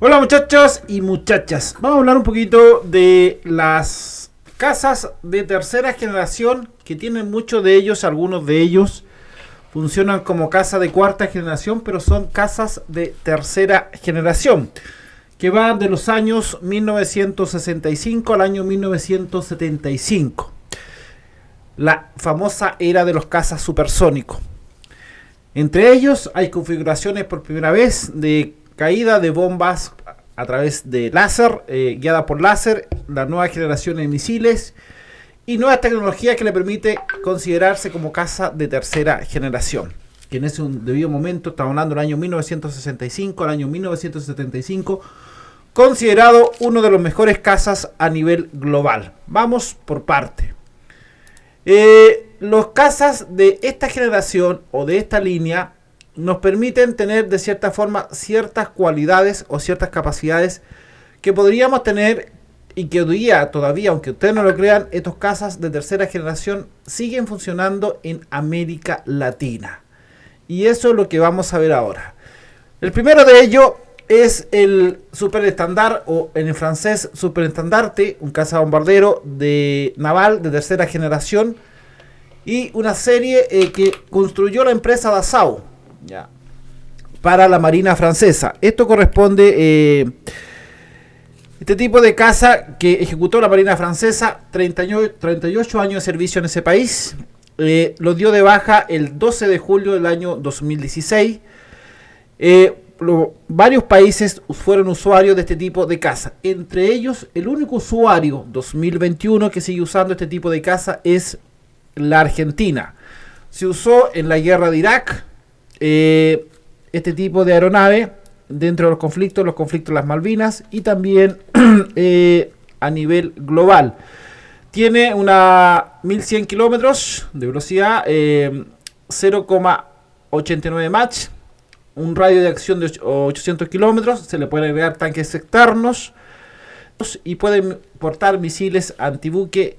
Hola muchachos y muchachas, vamos a hablar un poquito de las casas de tercera generación que tienen muchos de ellos, algunos de ellos funcionan como casa de cuarta generación, pero son casas de tercera generación que van de los años 1965 al año 1975, la famosa era de los casas supersónicos. Entre ellos hay configuraciones por primera vez de caída de bombas a través de láser, guiada por láser, la nueva generación de misiles y nuevas tecnologías que le permite considerarse como casa de tercera generación. Que en ese debido momento, estamos hablando del año 1965 al año 1975, considerado uno de los mejores casas a nivel global. Vamos por parte. Los casas de esta generación o de esta línea nos permiten tener de cierta forma ciertas cualidades o ciertas capacidades que podríamos tener y que hoy día todavía, aunque ustedes no lo crean, estas casas de tercera generación siguen funcionando en América Latina. Y eso es lo que vamos a ver ahora. El primero de ellos es el super estándar, o en el francés super estandarte, un cazabombardero de naval de tercera generación y una serie que construyó la empresa Dassault, ya, para la Marina Francesa. Esto corresponde, este tipo de casa que ejecutó la Marina Francesa, 38 años de servicio en ese país, lo dio de baja el 12 de julio del año 2016. Varios países fueron usuarios de este tipo de casa. Entre ellos, el único usuario 2021 que sigue usando este tipo de casa es la Argentina. Se usó en la guerra de Irak este tipo de aeronave dentro de los conflictos de las Malvinas y también a nivel global. Tiene una 1100 kilómetros de velocidad, 0,89 Mach, un radio de acción de 800 kilómetros. Se le pueden agregar tanques externos y pueden portar misiles antibuque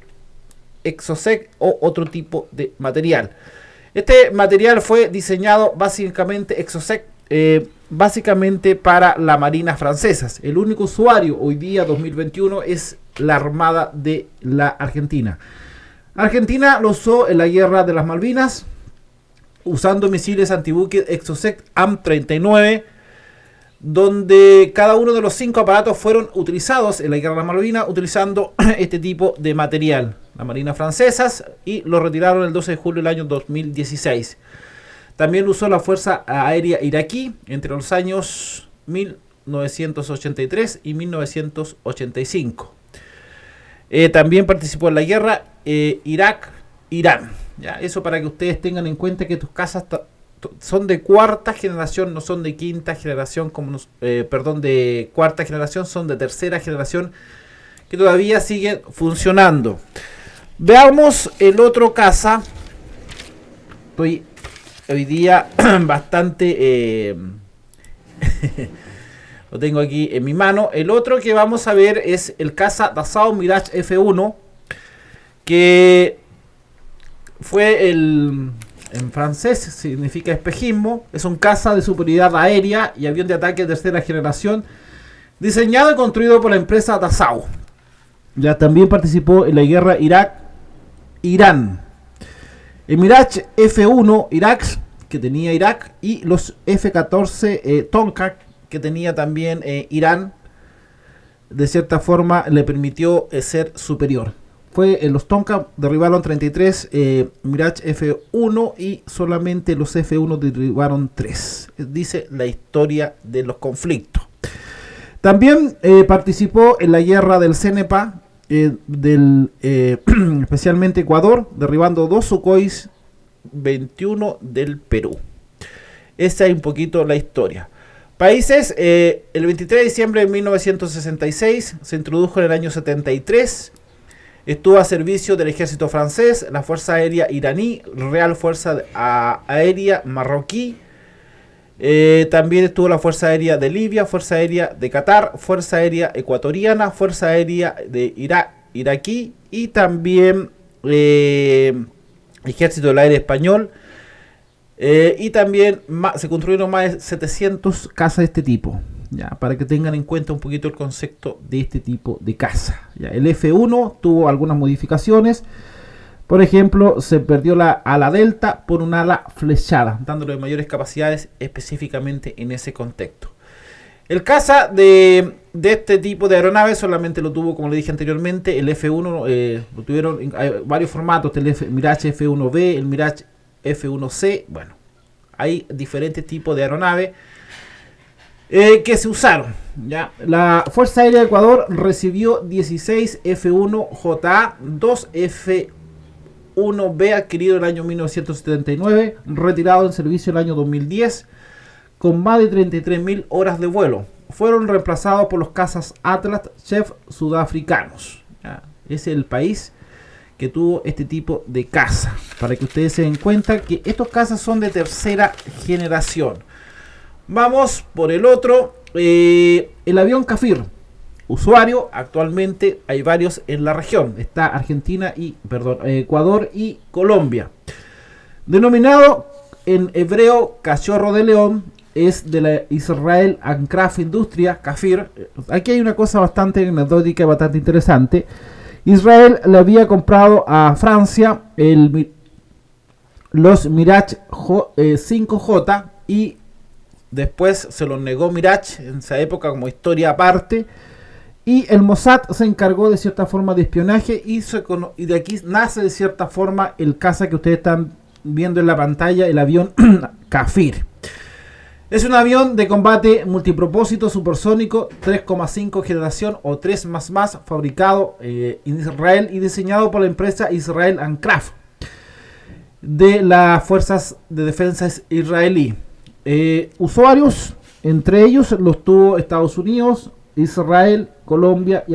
Exocet o otro tipo de material. Este material fue diseñado básicamente Exocet, básicamente para la Marina Francesa. El único usuario hoy día 2021 es la Armada de la Argentina. Argentina lo usó en la guerra de las Malvinas usando misiles antibuque Exocet AM-39, donde cada uno de los 5 aparatos fueron utilizados en la guerra de las Malvinas utilizando este tipo de material. La Marina Francesa, y lo retiraron el 12 de julio del año 2016. También usó la Fuerza Aérea Iraquí entre los años 1983 y 1985. También participó en la guerra Irak-Irán. ¿Ya? Eso para que ustedes tengan en cuenta que tus casas son de cuarta generación, no son de quinta generación, de cuarta generación, son de tercera generación que todavía siguen funcionando. Veamos el otro casa. Estoy hoy día bastante lo tengo aquí en mi mano. El otro que vamos a ver es el caza Dassault Mirage F1, que fue en francés significa espejismo. Es un caza de superioridad aérea y avión de ataque de tercera generación, diseñado y construido por la empresa Dassault. Ya también participó en la guerra Irak-Irán. El Mirage F1 Irak, que tenía Irak, y los F-14 Tomcat, que tenía también Irán, de cierta forma le permitió ser superior. Los Tomcat derribaron 33 Mirage F1 y solamente los F1 derribaron 3. Dice la historia de los conflictos. También participó en la guerra del CENEPA, especialmente Ecuador, derribando 2 Sukhois 21 del Perú. Esa es un poquito la historia. Países, el 23 de diciembre de 1966 se introdujo en el año 73. Estuvo a servicio del ejército francés, la Fuerza Aérea iraní, Real Fuerza Aérea marroquí. También estuvo la Fuerza Aérea de Libia, Fuerza Aérea de Qatar, Fuerza Aérea Ecuatoriana, Fuerza Aérea de Iraquí y también Ejército del Aire Español. Y también se construyeron más de 700 casas de este tipo. ya, para que tengan en cuenta un poquito el concepto de este tipo de caza. Ya, el F1 tuvo algunas modificaciones. Por ejemplo, se perdió la ala delta por un ala flechada, dándole mayores capacidades específicamente en ese contexto. El caza de este tipo de aeronaves solamente lo tuvo, como le dije anteriormente, el F1, lo tuvieron en varios formatos, el Mirage F1B, el Mirage F1C, bueno, hay diferentes tipos de aeronaves que se usaron. ¿Ya? La Fuerza Aérea de Ecuador recibió 16 F1JA, 2 F1B adquirido en el año 1979, retirado en servicio el año 2010, con más de 33.000 horas de vuelo. Fueron reemplazados por los cazas Atlas Chef sudafricanos. ¿Ya? Es el país que tuvo este tipo de caza, para que ustedes se den cuenta que estos cazas son de tercera generación. Vamos por el otro, el avión Kafir. Usuario, actualmente hay varios en la región. Está Argentina y, Ecuador y Colombia. Denominado en hebreo cachorro de león, es de la Israel Aircraft Industria, Kafir. Aquí hay una cosa bastante anecdótica y bastante interesante. Israel le había comprado a Francia los Mirage 5J y después se los negó Mirage en esa época como historia aparte. Y el Mossad se encargó de cierta forma de espionaje y de aquí nace de cierta forma el caza que ustedes están viendo en la pantalla, el avión Kafir. Es un avión de combate multipropósito supersónico 3,5 generación o 3 más, fabricado en Israel y diseñado por la empresa Israel Aircraft de las fuerzas de defensa israelí. Usuarios, entre ellos los tuvo Estados Unidos, Israel, Colombia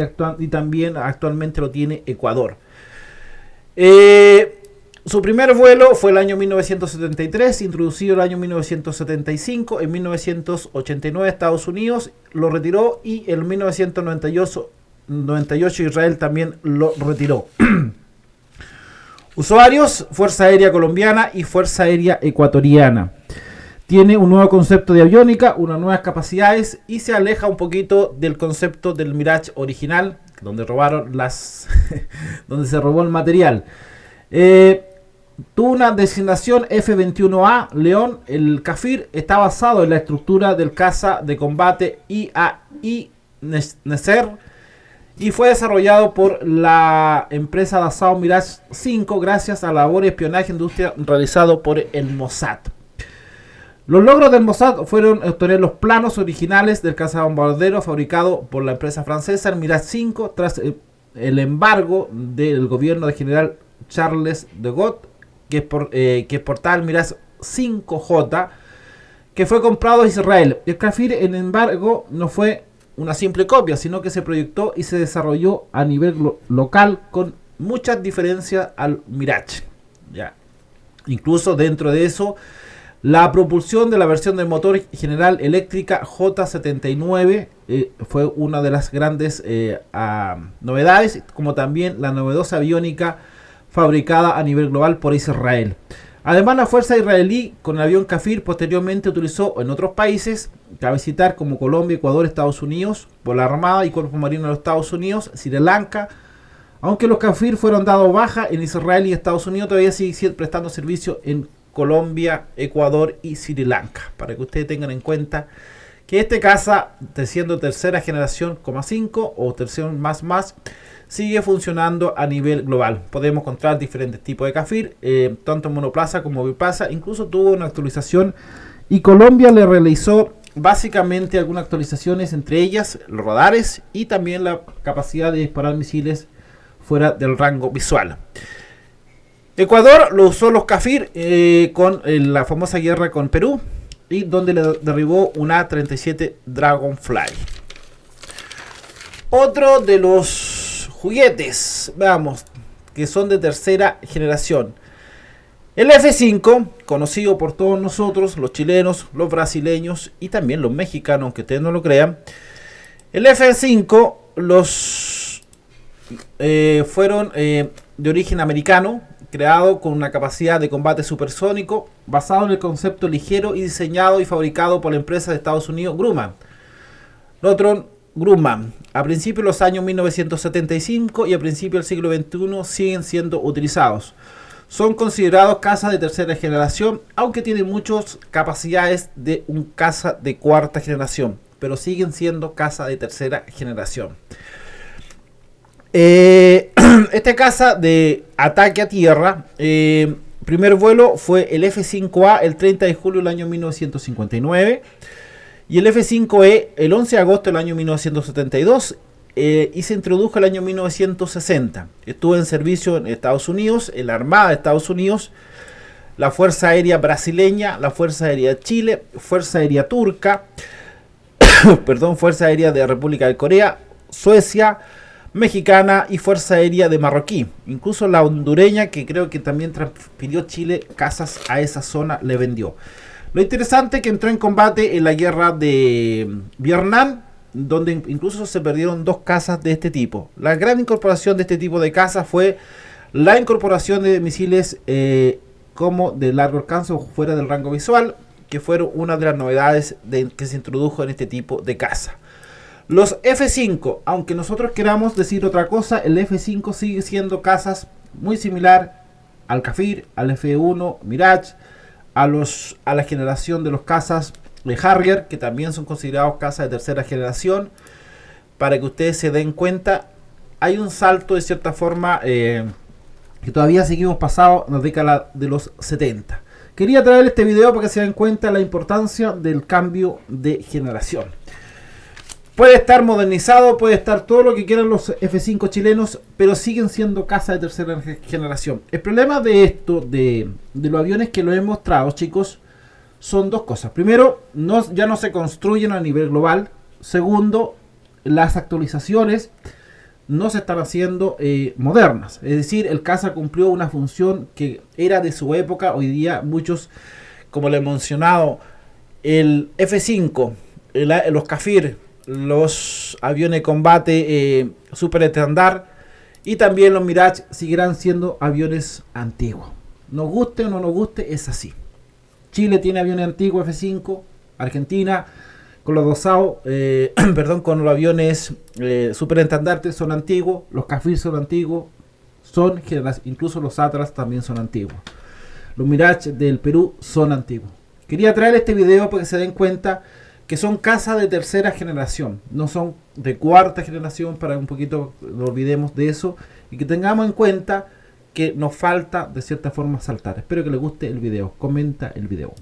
y también actualmente lo tiene Ecuador. Su primer vuelo fue el año 1973, introducido el año 1975. En 1989 Estados Unidos lo retiró y en 1998 Israel también lo retiró. Usuarios, Fuerza Aérea Colombiana y Fuerza Aérea Ecuatoriana. Tiene un nuevo concepto de aviónica, unas nuevas capacidades y se aleja un poquito del concepto del Mirage original, donde donde se robó el material. Tuvo una designación F-21A León. El Kafir está basado en la estructura del caza de combate IAI Neser y fue desarrollado por la empresa Dassault Mirage 5 gracias a la labor de espionaje industrial realizado por el Mossad. Los logros del Mossad fueron obtener los planos originales del cazabombardero fabricado por la empresa francesa, el Mirage 5, tras el embargo del gobierno del general Charles de Gaulle, que exportaba el Mirage 5J, que fue comprado a Israel. El Kafir, en embargo, no fue una simple copia, sino que se proyectó y se desarrolló a nivel local con muchas diferencias al Mirage. Ya. Incluso dentro de eso, la propulsión de la versión del motor General Eléctrica J79 fue una de las grandes novedades, como también la novedosa aviónica fabricada a nivel global por Israel. Además, la fuerza israelí con el avión Kafir posteriormente utilizó en otros países, cabe citar como Colombia, Ecuador, Estados Unidos, por la Armada y Cuerpo Marino de los Estados Unidos, Sri Lanka. Aunque los Kafir fueron dados baja en Israel y Estados Unidos, todavía siguen prestando servicio en Colombia, Ecuador y Sri Lanka. Para que ustedes tengan en cuenta que este caza, siendo tercera generación, 5 o tercera más, sigue funcionando a nivel global. Podemos encontrar diferentes tipos de Kafir, tanto monoplaza como biplaza. Incluso tuvo una actualización y Colombia le realizó básicamente algunas actualizaciones, entre ellas los radares y también la capacidad de disparar misiles fuera del rango visual. Ecuador lo usó los Kafir con la famosa guerra con Perú y donde le derribó un A-37 Dragonfly. Otro de los juguetes, veamos, que son de tercera generación. El F5, conocido por todos nosotros, los chilenos, los brasileños y también los mexicanos, aunque ustedes no lo crean. El F5 fueron de origen americano, creado con una capacidad de combate supersónico, basado en el concepto ligero y diseñado y fabricado por la empresa de Estados Unidos Grumman. Northrop Grumman. A principios de los años 1975 y a principios del siglo XXI siguen siendo utilizados. Son considerados casas de tercera generación, aunque tienen muchas capacidades de un casa de cuarta generación, pero siguen siendo casas de tercera generación. Esta casa de ataque a tierra, primer vuelo fue el F-5A el 30 de julio del año 1959 y el F-5E el 11 de agosto del año 1972 y se introdujo el año 1960. Estuvo en servicio en Estados Unidos, en la Armada de Estados Unidos, la Fuerza Aérea Brasileña, la Fuerza Aérea de Chile, Fuerza Aérea Turca, Fuerza Aérea de República de Corea, Suecia, Mexicana y Fuerza Aérea de Marroquí. Incluso la hondureña, que creo que también transfirió Chile casas a esa zona, le vendió. Lo interesante es que entró en combate en la guerra de Vietnam, donde incluso se perdieron 2 casas de este tipo. La gran incorporación de este tipo de casas fue la incorporación de misiles como de largo alcance o fuera del rango visual, que fueron una de las novedades que se introdujo en este tipo de casa. Los F-5, aunque nosotros queramos decir otra cosa, el F-5 sigue siendo casas muy similar al Kafir, al F-1 Mirage, a la generación de los casas de Harrier, que también son considerados casas de tercera generación. Para que ustedes se den cuenta, hay un salto de cierta forma que todavía seguimos pasado en la década de los 70. Quería traer este video para que se den cuenta la importancia del cambio de generación. Puede estar modernizado, puede estar todo lo que quieran los F-5 chilenos, pero siguen siendo casas de tercera generación. El problema de esto, de los aviones que lo he mostrado, chicos, son 2 cosas. Primero, ya no se construyen a nivel global. Segundo, las actualizaciones no se están haciendo modernas. Es decir, el caza cumplió una función que era de su época. Hoy día muchos, como le he mencionado, el F-5, los Kafir, los aviones de combate super estándar y también los Mirage seguirán siendo aviones antiguos. Nos guste o no nos guste, es así. Chile tiene aviones antiguos F-5, Argentina con los dosados, con los aviones super estandartes son antiguos, los Kafir son antiguos, incluso los Atlas también son antiguos. Los Mirage del Perú son antiguos. Quería traer este video para que se den cuenta que son casas de tercera generación, no son de cuarta generación, para un poquito no olvidemos de eso y que tengamos en cuenta que nos falta de cierta forma saltar. Espero que les guste el video, comenta el video.